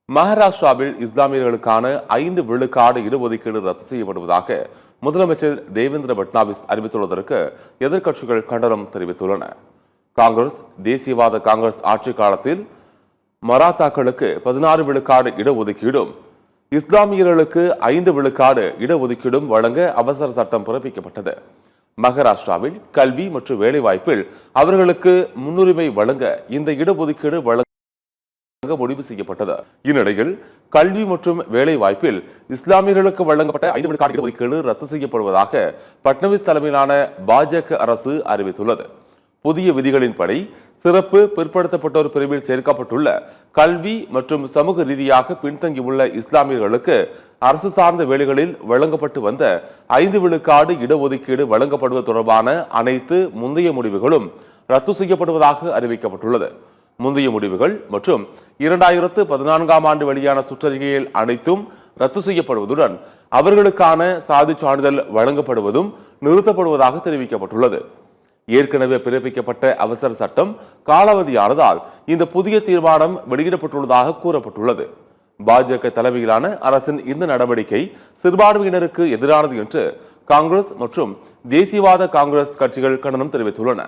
மகாராஷ்டிராவில் இஸ்லாமியர்களுக்கான 5 விழுக்காடு இடஒதுக்கீடு ரத்து செய்யப்படுவதாக முதலமைச்சர் தேவேந்திர பட்னாவிஸ் அறிவித்துள்ளதற்கு எதிர்க்கட்சிகள் கண்டனம் தெரிவித்துள்ளன. காங்கிரஸ் தேசியவாத காங்கிரஸ் ஆட்சி காலத்தில் மராத்தாக்களுக்கு 16 விழுக்காடு இடஒதுக்கீடும் இஸ்லாமியர்களுக்கு 5 விழுக்காடு இடஒதுக்கீடும் வழங்க அவசர சட்டம் பிறப்பிக்கப்பட்டது. மகாராஷ்டிராவில் கல்வி மற்றும் வேலைவாய்ப்பில் அவர்களுக்கு முன்னுரிமை வழங்க இந்த இடஒதுக்கீடு முடிவு செய்யப்பட்டது. இந்நிலையில் கல்வி மற்றும் வேலை வாய்ப்பில் இஸ்லாமியர்களுக்கு வழங்கப்பட்ட 5 விழுக்காடு இடஒதுக்கீடு ரத்து செய்யப்படுவதாக பட்னாவிஸ் தலைமையிலான பாஜக அரசு அறிவித்துள்ளது. புதிய விதிகளின்படி சிறப்பு பிற்படுத்தப்பட்டோர் பிரிவில் சேர்க்கப்பட்டுள்ள கல்வி மற்றும் சமூக ரீதியாக பின்தங்கியுள்ள இஸ்லாமியர்களுக்கு அரசு சார்ந்த வேலைகளில் வழங்கப்பட்டு வந்த 5 விழுக்காடு இடஒதுக்கீடு வழங்கப்படுவது தொடர்பான அனைத்து முந்தைய முடிவுகளும் ரத்து செய்யப்படுவதாக அறிவிக்கப்பட்டுள்ளது. முந்தைய முடிவுகள் மற்றும் 2014ஆம் ஆண்டு வெளியான சுற்றறிக்கையில் அனைத்தும் ரத்து செய்யப்படுவதுடன் அவர்களுக்கான சாதி சான்றிதழ் வழங்கப்படுவதும் நிறுத்தப்படுவதாக தெரிவிக்கப்பட்டுள்ளது. ஏற்கனவே பிறப்பிக்கப்பட்ட அவசர சட்டம் காலாவதியானதால் இந்த புதிய தீர்மானம் வெளியிடப்பட்டுள்ளதாக கூறப்பட்டுள்ளது. பாஜக தலைமையிலான அரசின் இந்த நடவடிக்கை சிறுபான்மையினருக்கு எதிரானது என்று காங்கிரஸ் மற்றும் தேசியவாத காங்கிரஸ் கட்சிகள் கண்டனம் தெரிவித்துள்ளன.